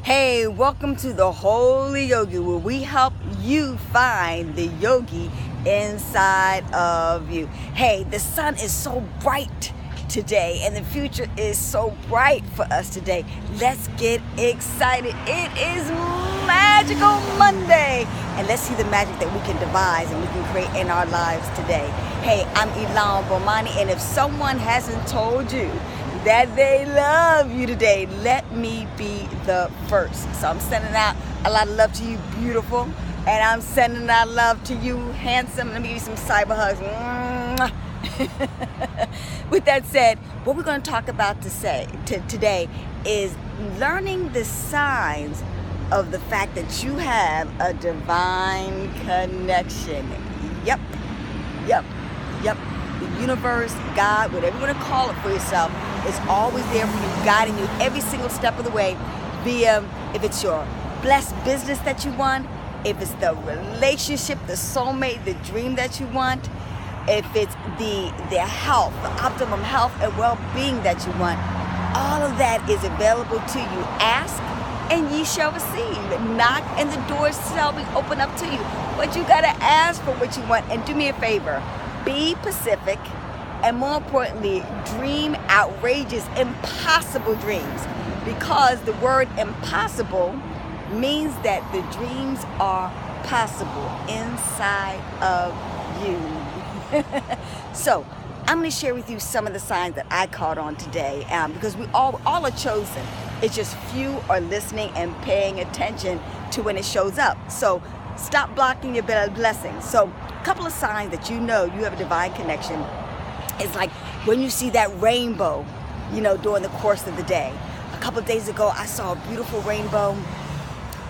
Hey, welcome to the Holy Yogi, where we help you find the yogi inside of you. Hey, the sun is so bright today, and the future is so bright for us today. Let's get excited. It is Magical Monday, and let's see the magic that we can devise and we can create in our lives today. Hey, I'm Ilan Bomani, and if someone hasn't told you that they love you today, let me be the first. So I'm sending out a lot of love to you, beautiful, and I'm sending out love to you, handsome. Let me give you some cyber hugs. With that said, what we're going to talk about today is learning the signs of the fact that you have a divine connection. Yep. The universe, God, whatever you want to call it for yourself, is always there for you, guiding you every single step of the way via, if it's your blessed business that you want, if it's the relationship, the soulmate, the dream that you want, if it's the health, the optimum health and well-being that you want, all of that is available to you. Ask and ye shall receive. Knock and the doors shall be opened up to you. But you got to ask for what you want. And do me a favor, be Pacific, and more importantly, dream outrageous, impossible dreams, because the word impossible means that the dreams are possible inside of you. So I'm going to share with you some of the signs that I caught on today, because we all are chosen. It's just few are listening and paying attention to when it shows up. So stop blocking your blessings. So a couple of signs that you know you have a divine connection. It's like when you see that rainbow, during the course of the day. A couple of days ago, I saw a beautiful rainbow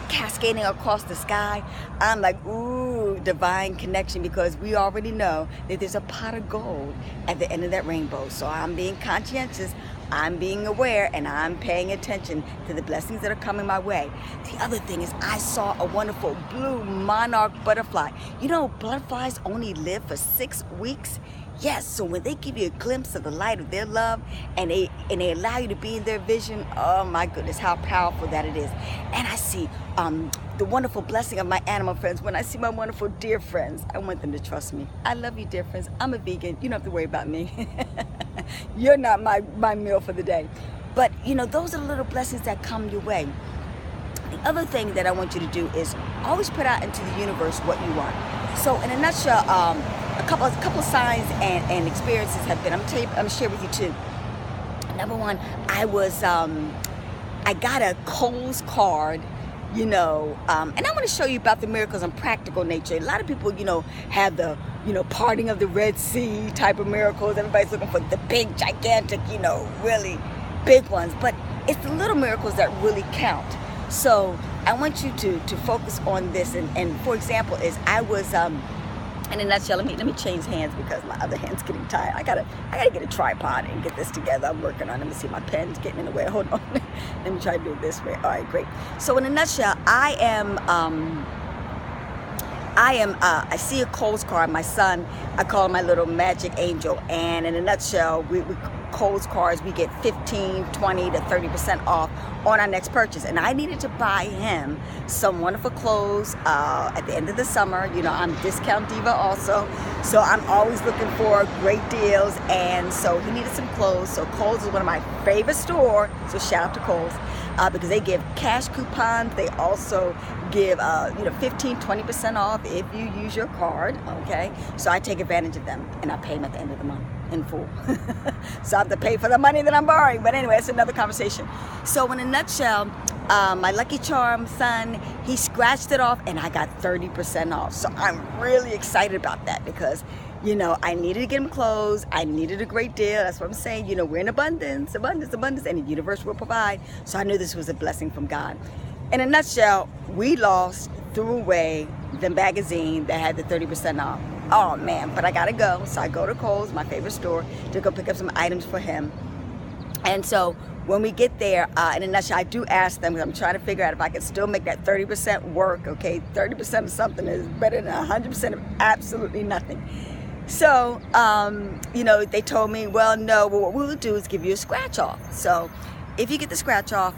cascading across the sky. I'm like, ooh, divine connection, because we already know that there's a pot of gold at the end of that rainbow. So I'm being conscientious, I'm being aware, and I'm paying attention to the blessings that are coming my way. The other thing is I saw a wonderful blue monarch butterfly. Butterflies only live for 6 weeks. Yes, so when they give you a glimpse of the light of their love and they allow you to be in their vision, oh my goodness, how powerful that it is. And I see the wonderful blessing of my animal friends. When I see my wonderful deer friends, I want them to trust me. I love you, dear friends. I'm a vegan. You don't have to worry about me. You're not my meal for the day. But, those are the little blessings that come your way. The other thing that I want you to do is always put out into the universe what you want. So in a nutshell, a couple of signs and experiences have been. I'm gonna share with you two. Number one, I got a Kohl's card, and I want to show you about the miracles on practical nature. A lot of people, have the, parting of the Red Sea type of miracles. Everybody's looking for the big, gigantic, really big ones. But it's the little miracles that really count. So I want you to focus on this. And for example, I was in a nutshell, let me change hands because my other hand's getting tired. I gotta get a tripod and get this together. I'm working on it. Let me see, my pen's getting in the way. Hold on. Let me try to do it this way. All right, great. So in a nutshell, I see a Kohl's card. My son, I call him my little magic angel. And in a nutshell, we Kohl's cards, we get 15, 20 to 30% off on our next purchase. And I needed to buy him some wonderful clothes at the end of the summer. I'm discount diva also, so I'm always looking for great deals. And so he needed some clothes. So Kohl's is one of my favorite stores. So shout out to Kohl's because they give cash coupons. They also give 15, 20% off if you use your card. Okay, so I take advantage of them and I pay them at the end of the month in full. So I have to pay for the money that I'm borrowing. But anyway, it's another conversation. So in a nutshell, my Lucky Charm son, he scratched it off and I got 30% off. So I'm really excited about that because, I needed to get him clothes. I needed a great deal. That's what I'm saying. We're in abundance, and the universe will provide. So I knew this was a blessing from God. In a nutshell, we threw away the magazine that had the 30% off. Oh man, but I gotta go. So I go to Kohl's, my favorite store, to go pick up some items for him. And so when we get there, in a nutshell, I do ask them, because I'm trying to figure out if I can still make that 30% work, okay? 30% of something is better than 100% of absolutely nothing. So, they told me, well, no, what we'll do is give you a scratch off. So if you get the scratch off,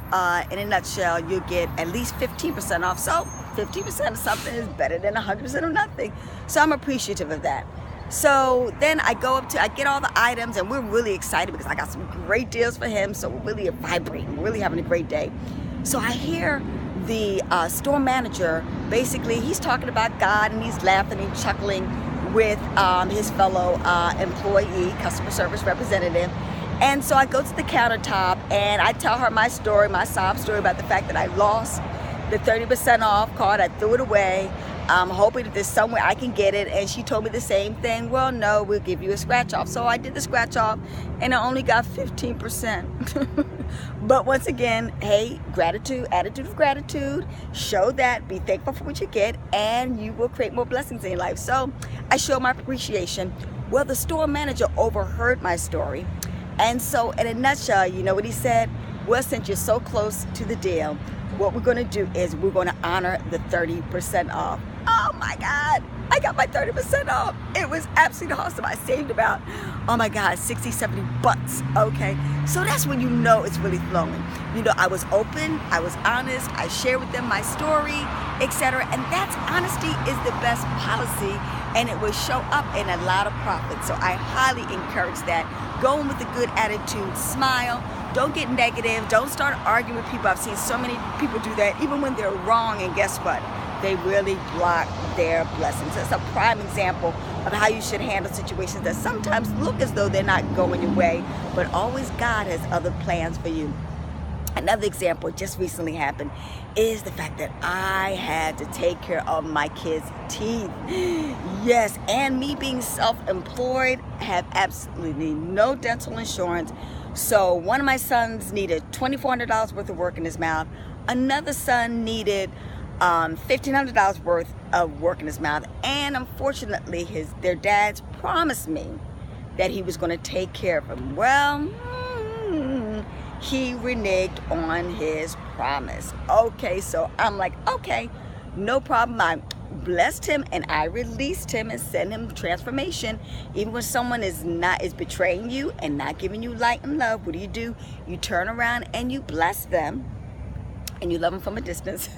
in a nutshell, you'll get at least 15% off. So 15% of something is better than 100% of nothing. So I'm appreciative of that. So then I get all the items, and we're really excited because I got some great deals for him. So we're really vibrating, we're really having a great day. So I hear the store manager, basically, he's talking about God, and he's laughing and chuckling with his fellow employee, customer service representative. And so I go to the countertop and I tell her my story, my sob story about the fact that I lost the 30% off card. I threw it away. I'm hoping that there's some way I can get it. And she told me the same thing. Well, no, we'll give you a scratch off. So I did the scratch off and I only got 15%. But once again, hey, gratitude, attitude of gratitude, show that, be thankful for what you get, and you will create more blessings in your life. So I show my appreciation. Well, the store manager overheard my story. And so in a nutshell, you know what he said? Well, since you're so close to the deal, what we're going to do is we're going to honor the 30% off. Oh my God, I got my 30% off. It was absolutely awesome. I saved about, oh my God, 60, 70 bucks. Okay, so that's when you know it's really flowing. You know, I was open, I was honest, I shared with them my story, etc. And that's, honesty is the best policy, and it will show up in a lot of profit. So I highly encourage that. Go in with a good attitude, smile. Don't get negative. Don't start arguing with people. I've seen so many people do that, even when they're wrong, and guess what? They really block their blessings. That's a prime example of how you should handle situations that sometimes look as though they're not going your way, but always God has other plans for you. Another example just recently happened is the fact that I had to take care of my kids' teeth. Yes, and me being self-employed, have absolutely no dental insurance. So one of my sons needed $2,400 worth of work in his mouth. Another son needed $1,500 worth of work in his mouth. And unfortunately, their dads promised me that he was going to take care of him. Well, he reneged on his promise. Okay, so I'm like, okay, no problem. I blessed him and I released him and sent him transformation. Even when someone is betraying you and not giving you light and love, what do? You turn around and you bless them. And you love them from a distance.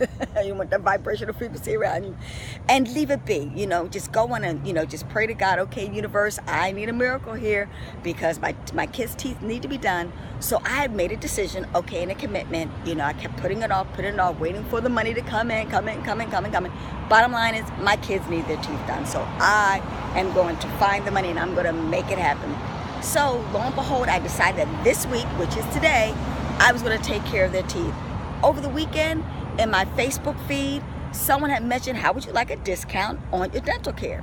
You want that vibrational frequency around you, and leave it be. You know, just go on and, you know, just pray to God. Okay, universe, I need a miracle here because my kids' teeth need to be done. So I had made a decision, okay, and a commitment. You know, I kept putting it off, waiting for the money to come in. Bottom line is, my kids need their teeth done. So I am going to find the money and I'm going to make it happen. So lo and behold, I decided that this week, which is today, I was going to take care of their teeth. Over the weekend, in my Facebook feed, someone had mentioned, how would you like a discount on your dental care?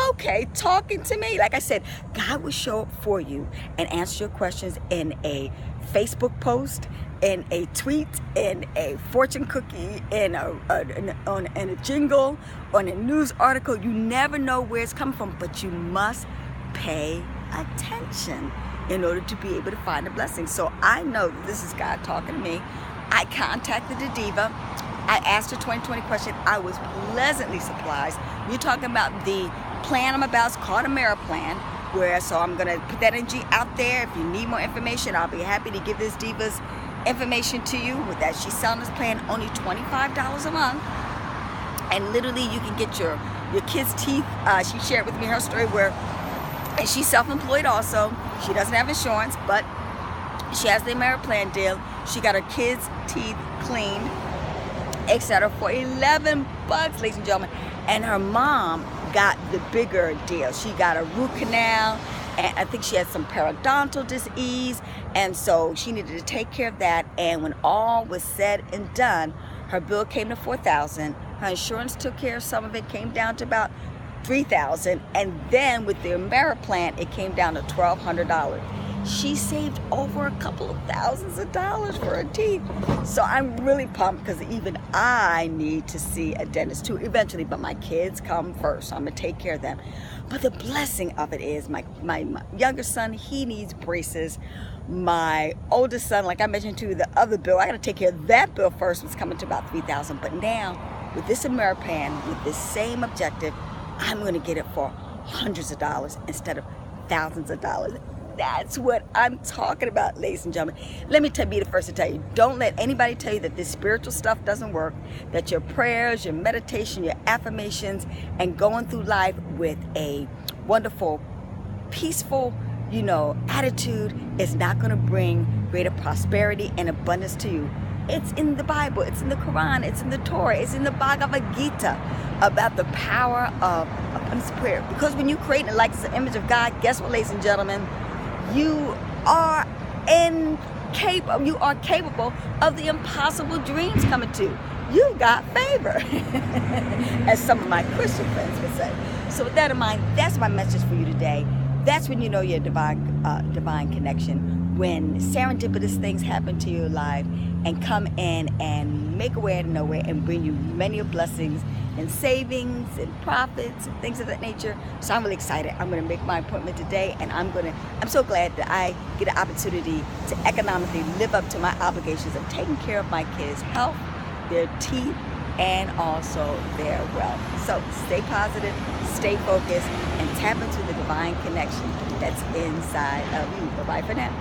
Okay, talking to me. Like I said, God will show up for you and answer your questions in a Facebook post, in a tweet, in a fortune cookie, in a jingle, on a news article. You never know where it's coming from, but you must pay attention in order to be able to find a blessing. So I know that this is God talking to me. I contacted the diva. I asked her 2020 question. I was pleasantly surprised. You're talking about the plan I'm about. It's called a Monarch plan. So I'm gonna put that energy out there. If you need more information, I'll be happy to give this diva's information to you. With that, she's selling this plan only $25 a month. And literally you can get your kids' teeth. She shared with me her story where, and she's self-employed also. She doesn't have insurance, but she has the Monarch plan deal. She got her kids' teeth cleaned, etc. for $11, ladies and gentlemen. And her mom got the bigger deal. She got a root canal, and I think she had some periodontal disease, and so she needed to take care of that. And when all was said and done, her bill came to $4,000. Her insurance took care of some of it, came down to about $3,000, and then with the Monarch plan, it came down to $1,200. She saved over a couple of thousands of dollars for her teeth. So I'm really pumped because even I need to see a dentist too eventually, but my kids come first, so I'm gonna take care of them. But the blessing of it is my younger son, he needs braces. My oldest son, like I mentioned to you, the other bill, I gotta take care of that bill first. It's coming to about $3,000. But now with this Monarch plan, with this same objective, I'm gonna get it for hundreds of dollars instead of thousands of dollars. That's what I'm talking about, ladies and gentlemen. Let me be the first to tell you, don't let anybody tell you that this spiritual stuff doesn't work, that your prayers, your meditation, your affirmations, and going through life with a wonderful, peaceful, attitude is not going to bring greater prosperity and abundance to you. It's in the Bible, it's in the Quran, it's in the Torah, it's in the Bhagavad Gita about the power of abundance prayer. Because when you create the likeness and image of God, guess what, ladies and gentlemen? You are capable of the impossible dreams coming true. You got favor, as some of my Christian friends would say. So with that in mind, that's my message for you today. That's when you know your divine connection. When serendipitous things happen to your life and come in and make a way out of nowhere and bring you many blessings and savings and profits and things of that nature. So I'm really excited. I'm going to make my appointment today, and I'm so glad that I get an opportunity to economically live up to my obligations of taking care of my kids' health, their teeth, and also their wealth. So stay positive, stay focused, and tap into the divine connection that's inside of you. Bye-bye for now.